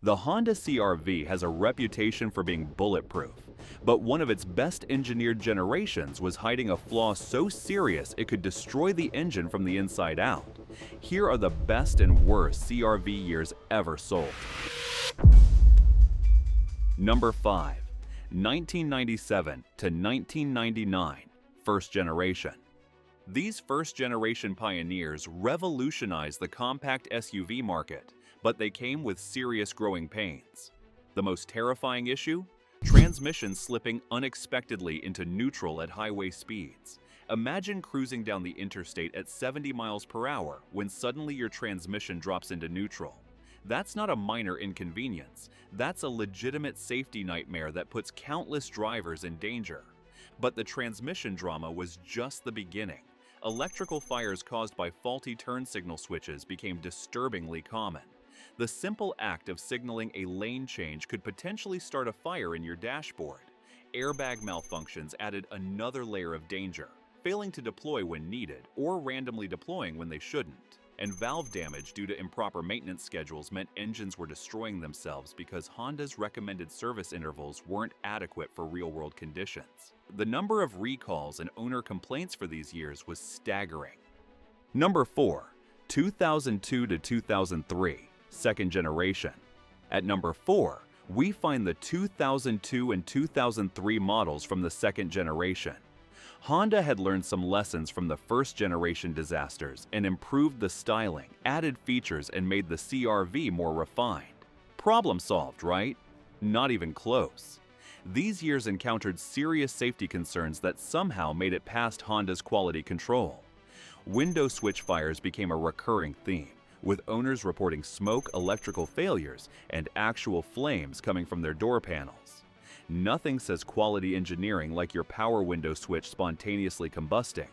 The Honda CR-V has a reputation for being bulletproof, but one of its best engineered generations was hiding a flaw so serious it could destroy the engine from the inside out. Here are the best and worst CR-V years ever sold. Number 5. 1997 to 1999, first generation. These first-generation pioneers revolutionized the compact SUV market, but they came with serious growing pains. The most terrifying issue? Transmission slipping unexpectedly into neutral at highway speeds. Imagine cruising down the interstate at 70 miles per hour when suddenly your transmission drops into neutral. That's not a minor inconvenience. That's a legitimate safety nightmare that puts countless drivers in danger. But the transmission drama was just the beginning. Electrical fires caused by faulty turn signal switches became disturbingly common. The simple act of signaling a lane change could potentially start a fire in your dashboard. Airbag malfunctions added another layer of danger, failing to deploy when needed or randomly deploying when they shouldn't. And valve damage due to improper maintenance schedules meant engines were destroying themselves because Honda's recommended service intervals weren't adequate for real-world conditions. The number of recalls and owner complaints for these years was staggering. Number 4. 2002 to 2003, second generation. At number 4, we find the 2002 and 2003 models from the second generation. Honda had learned some lessons from the first-generation disasters and improved the styling, added features, and made the CR-V more refined. Problem solved, right? Not even close. These years encountered serious safety concerns that somehow made it past Honda's quality control. Window switch fires became a recurring theme, with owners reporting smoke, electrical failures, and actual flames coming from their door panels. Nothing says quality engineering like your power window switch spontaneously combusting.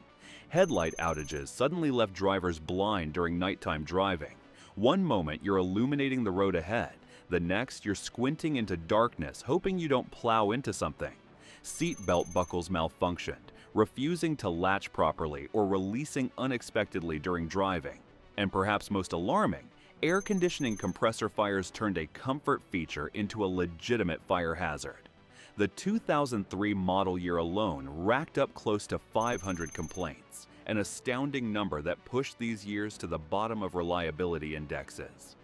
Headlight outages suddenly left drivers blind during nighttime driving. One moment you're illuminating the road ahead, the next you're squinting into darkness hoping you don't plow into something. Seat belt buckles malfunctioned, refusing to latch properly or releasing unexpectedly during driving. And perhaps most alarming, air conditioning compressor fires turned a comfort feature into a legitimate fire hazard. The 2003 model year alone racked up close to 500 complaints, an astounding number that pushed these years to the bottom of reliability indexes.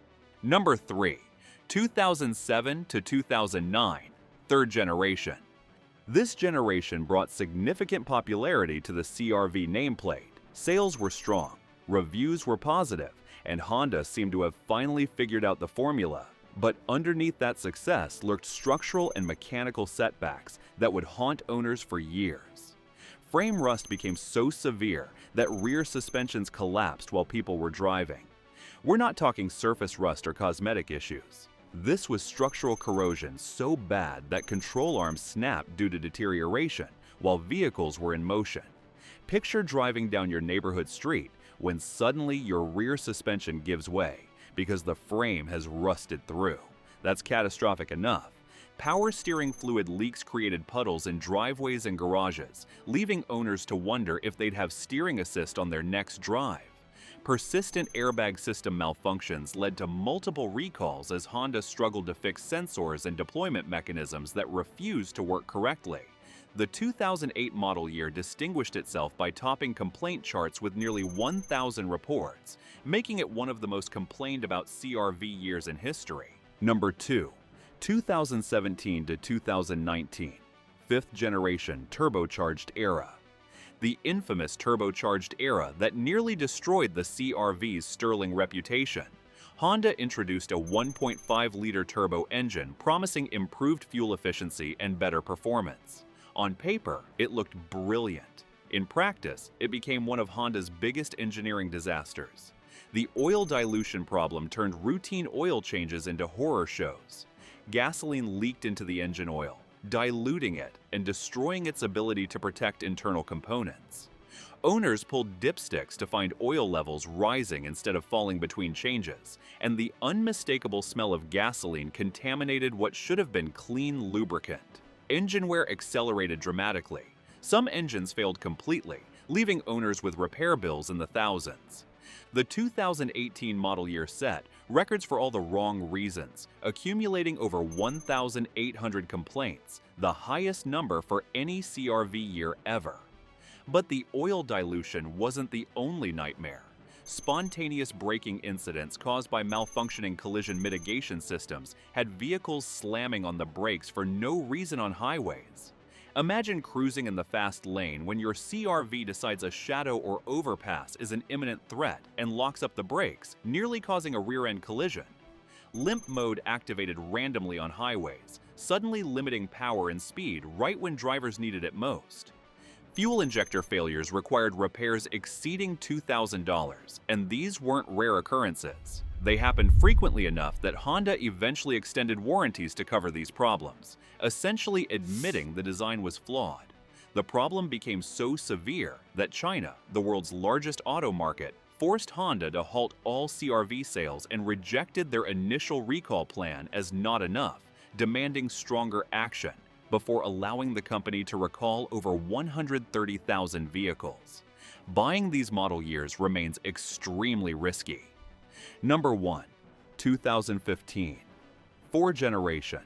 Number 3. 2007 to 2009, third generation. This generation brought significant popularity to the CR-V nameplate. Sales were strong, reviews were positive, and Honda seemed to have finally figured out the formula. But underneath that success lurked structural and mechanical setbacks that would haunt owners for years. Frame rust became so severe that rear suspensions collapsed while people were driving. We're not talking surface rust or cosmetic issues. This was structural corrosion so bad that control arms snapped due to deterioration while vehicles were in motion. Picture driving down your neighborhood street when suddenly your rear suspension gives way because the frame has rusted through. That's catastrophic enough. Power steering fluid leaks created puddles in driveways and garages, leaving owners to wonder if they'd have steering assist on their next drive. Persistent airbag system malfunctions led to multiple recalls as Honda struggled to fix sensors and deployment mechanisms that refused to work correctly. The 2008 model year distinguished itself by topping complaint charts with nearly 1,000 reports, making it one of the most complained about CR-V years in history. Number 2. 2017 to 2019, fifth generation turbocharged era. The infamous turbocharged era that nearly destroyed the CR-V's sterling reputation. Honda introduced a 1.5-liter turbo engine promising improved fuel efficiency and better performance. On paper, it looked brilliant. In practice, it became one of Honda's biggest engineering disasters. The oil dilution problem turned routine oil changes into horror shows. Gasoline leaked into the engine oil, diluting it and destroying its ability to protect internal components. Owners pulled dipsticks to find oil levels rising instead of falling between changes, and the unmistakable smell of gasoline contaminated what should have been clean lubricant. Engine wear accelerated dramatically. Some engines failed completely, leaving owners with repair bills in the thousands. The 2018 model year set records for all the wrong reasons, accumulating over 1,800 complaints, the highest number for any CRV year ever. But the oil dilution wasn't the only nightmare. Spontaneous braking incidents caused by malfunctioning collision mitigation systems had vehicles slamming on the brakes for no reason on highways. Imagine cruising in the fast lane when your CRV decides a shadow or overpass is an imminent threat and locks up the brakes, nearly causing a rear-end collision. Limp mode activated randomly on highways, suddenly limiting power and speed right when drivers needed it most. Fuel injector failures required repairs exceeding $2,000, and these weren't rare occurrences. They happened frequently enough that Honda eventually extended warranties to cover these problems, essentially admitting the design was flawed. The problem became so severe that China, the world's largest auto market, forced Honda to halt all CRV sales and rejected their initial recall plan as not enough, demanding stronger action, before allowing the company to recall over 130,000 vehicles. Buying these model years remains extremely risky. Number 1. 2015. 4th generation.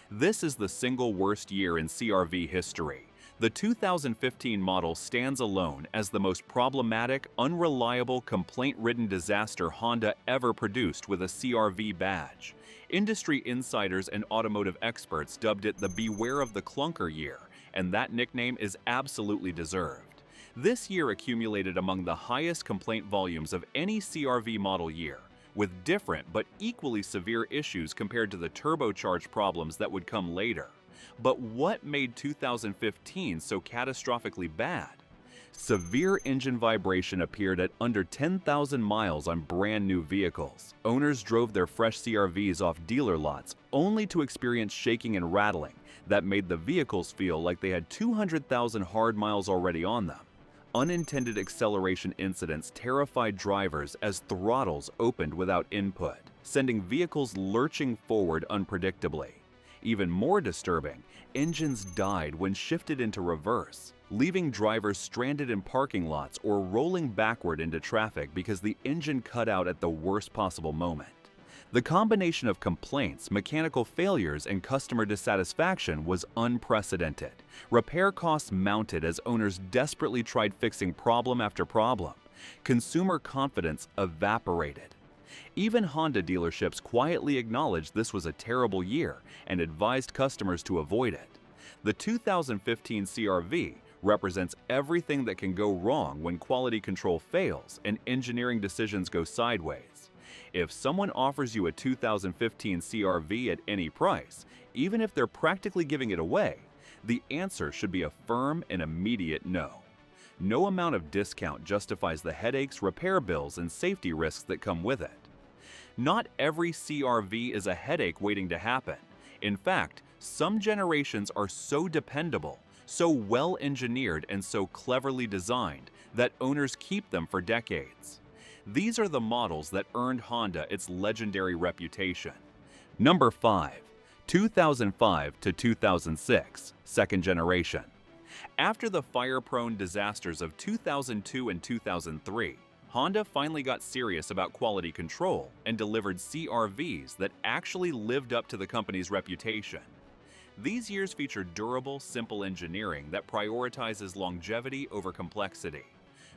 This is the single worst year in CRV history. The 2015 model stands alone as the most problematic, unreliable, complaint-ridden disaster Honda ever produced with a CRV badge. Industry insiders and automotive experts dubbed it the "Beware of the Clunker year," and that nickname is absolutely deserved. This year accumulated among the highest complaint volumes of any CRV model year, with different but equally severe issues compared to the turbocharged problems that would come later. But what made 2015 so catastrophically bad? Severe engine vibration appeared at under 10,000 miles on brand new vehicles. Owners drove their fresh CRVs off dealer lots only to experience shaking and rattling that made the vehicles feel like they had 200,000 hard miles already on them. Unintended acceleration incidents terrified drivers as throttles opened without input, sending vehicles lurching forward unpredictably. Even more disturbing, engines died when shifted into reverse, leaving drivers stranded in parking lots or rolling backward into traffic because the engine cut out at the worst possible moment. The combination of complaints, mechanical failures, and customer dissatisfaction was unprecedented. Repair costs mounted as owners desperately tried fixing problem after problem. Consumer confidence evaporated. Even Honda dealerships quietly acknowledged this was a terrible year and advised customers to avoid it. The 2015 CRV represents everything that can go wrong when quality control fails and engineering decisions go sideways. If someone offers you a 2015 CRV at any price, even if they're practically giving it away, the answer should be a firm and immediate no. No amount of discount justifies the headaches, repair bills, and safety risks that come with it. Not every CRV is a headache waiting to happen. In fact, some generations are so dependable, so well engineered, and so cleverly designed that owners keep them for decades. These are the models that earned Honda its legendary reputation. Number 5. 2005 to 2006, 2nd generation. After the fire-prone disasters of 2002 and 2003, Honda finally got serious about quality control and delivered CRVs that actually lived up to the company's reputation. These years feature durable, simple engineering that prioritizes longevity over complexity.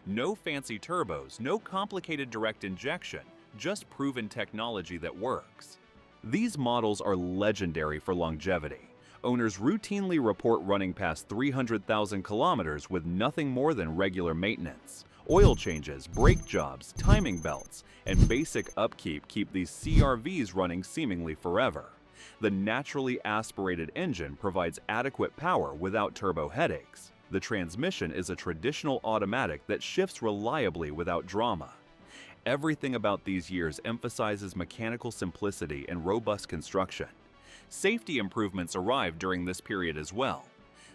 No fancy turbos, no complicated direct injection, just proven technology that works. These models are legendary for longevity. Owners routinely report running past 300,000 kilometers with nothing more than regular maintenance. Oil changes, brake jobs, timing belts, and basic upkeep keep these CRVs running seemingly forever. The naturally aspirated engine provides adequate power without turbo headaches. The transmission is a traditional automatic that shifts reliably without drama. Everything about these years emphasizes mechanical simplicity and robust construction. Safety improvements arrived during this period as well.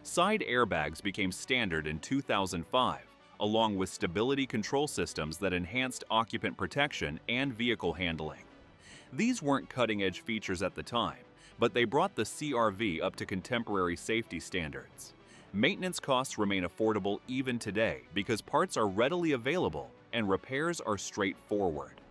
Side airbags became standard in 2005, along with stability control systems that enhanced occupant protection and vehicle handling. These weren't cutting-edge features at the time, but they brought the CRV up to contemporary safety standards. Maintenance costs remain affordable even today because parts are readily available and repairs are straightforward.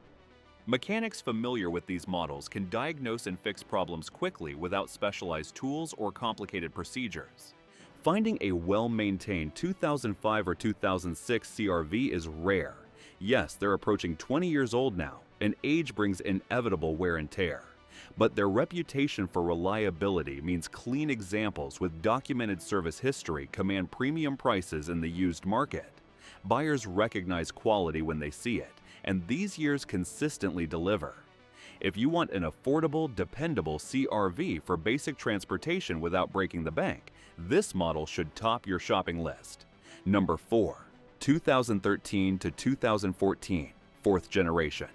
Mechanics familiar with these models can diagnose and fix problems quickly without specialized tools or complicated procedures. Finding a well-maintained 2005 or 2006 CR-V is rare. Yes, they're approaching 20 years old now, and age brings inevitable wear and tear. But their reputation for reliability means clean examples with documented service history command premium prices in the used market. Buyers recognize quality when they see it, and these years consistently deliver. If you want an affordable, dependable CR-V for basic transportation without breaking the bank, this model should top your shopping list. Number 4. 2013 to 2014, 4th generation.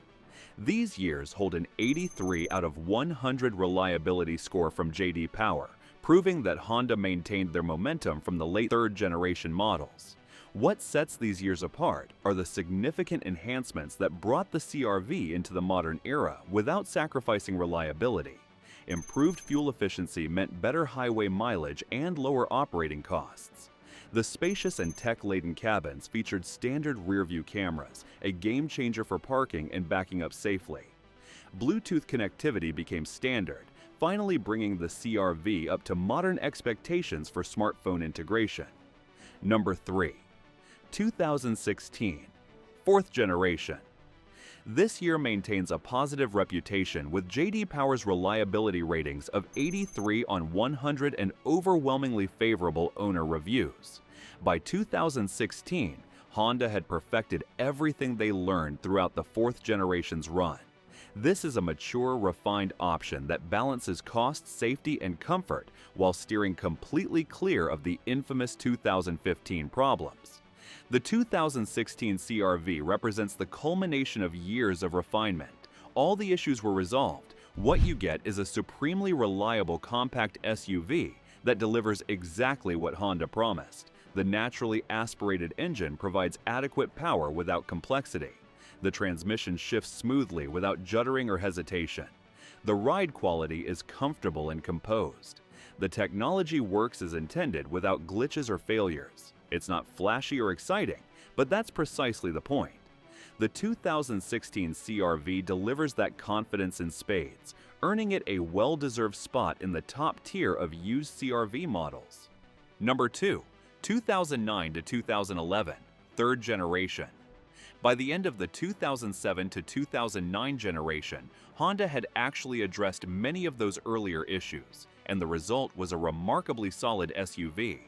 These years hold an 83 out of 100 reliability score from J.D. Power, proving that Honda maintained their momentum from the late 3rd generation models. What sets these years apart are the significant enhancements that brought the CR-V into the modern era without sacrificing reliability. Improved fuel efficiency meant better highway mileage and lower operating costs. The spacious and tech-laden cabins featured standard rear-view cameras, a game-changer for parking and backing up safely. Bluetooth connectivity became standard, finally bringing the CR-V up to modern expectations for smartphone integration. Number 3. 2016, 4th generation. This year maintains a positive reputation with J.D. Power's reliability ratings of 83 on 100 and overwhelmingly favorable owner reviews. By 2016, Honda had perfected everything they learned throughout the 4th generation's run. This is a mature, refined option that balances cost, safety, and comfort while steering completely clear of the infamous 2015 problems. The 2016 CR-V represents the culmination of years of refinement. All the issues were resolved. What you get is a supremely reliable compact SUV that delivers exactly what Honda promised. The naturally aspirated engine provides adequate power without complexity. The transmission shifts smoothly without juddering or hesitation. The ride quality is comfortable and composed. The technology works as intended without glitches or failures. It's not flashy or exciting, but that's precisely the point. The 2016 CR-V delivers that confidence in spades, earning it a well-deserved spot in the top tier of used CR-V models. Number 2. 2009 to 2011, 3rd generation. By the end of the 2007 to 2009 generation, Honda had actually addressed many of those earlier issues, and the result was a remarkably solid SUV.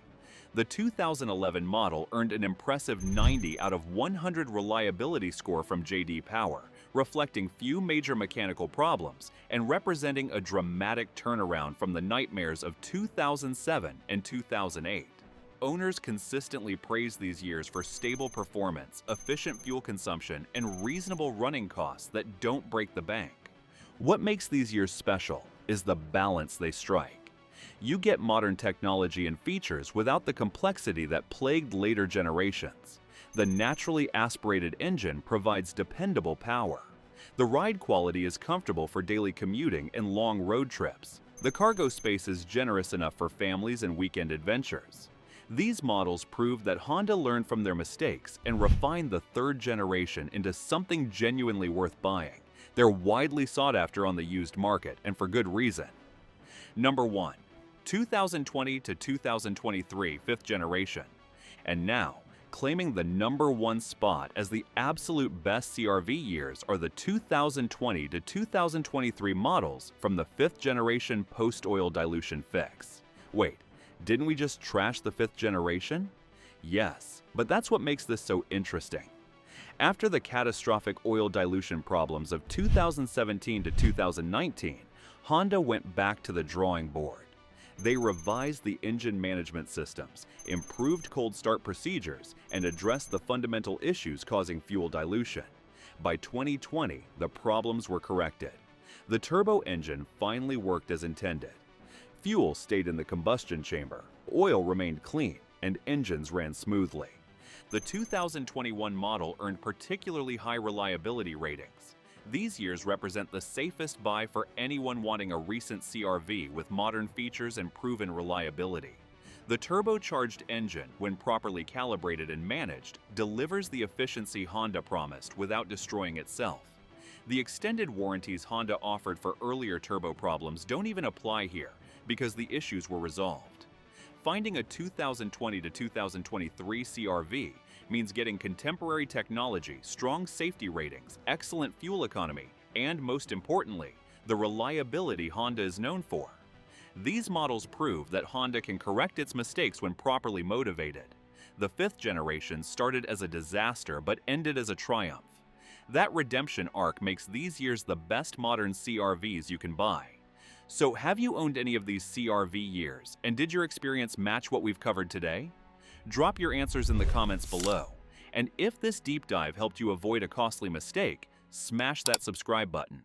The 2011 model earned an impressive 90 out of 100 reliability score from J.D. Power, reflecting few major mechanical problems and representing a dramatic turnaround from the nightmares of 2007 and 2008. Owners consistently praise these years for stable performance, efficient fuel consumption, and reasonable running costs that don't break the bank. What makes these years special is the balance they strike. You get modern technology and features without the complexity that plagued later generations. The naturally aspirated engine provides dependable power. The ride quality is comfortable for daily commuting and long road trips. The cargo space is generous enough for families and weekend adventures. These models prove that Honda learned from their mistakes and refined the 3rd generation into something genuinely worth buying. They're widely sought after on the used market, and for good reason. Number 1. 2020 to 2023, 5th generation. And now, claiming the number 1 spot as the absolute best CR-V years are the 2020 to 2023 models from the 5th generation post-oil dilution fix. Wait, didn't we just trash the 5th generation? Yes, but that's what makes this so interesting. After the catastrophic oil dilution problems of 2017 to 2019, Honda went back to the drawing board. They revised the engine management systems, improved cold start procedures, and addressed the fundamental issues causing fuel dilution. By 2020, the problems were corrected. The turbo engine finally worked as intended. Fuel stayed in the combustion chamber, oil remained clean, and engines ran smoothly. The 2021 model earned particularly high reliability ratings. These years represent the safest buy for anyone wanting a recent CR-V with modern features and proven reliability. The turbocharged engine, when properly calibrated and managed, delivers the efficiency Honda promised without destroying itself. The extended warranties Honda offered for earlier turbo problems don't even apply here because the issues were resolved. Finding a 2020 to 2023 CR-V means getting contemporary technology, strong safety ratings, excellent fuel economy, and most importantly, the reliability Honda is known for. These models prove that Honda can correct its mistakes when properly motivated. The 5th generation started as a disaster but ended as a triumph. That redemption arc makes these years the best modern CR-Vs you can buy. So have you owned any of these CR-V years, and did your experience match what we've covered today? Drop your answers in the comments below. And if this deep dive helped you avoid a costly mistake, smash that subscribe button.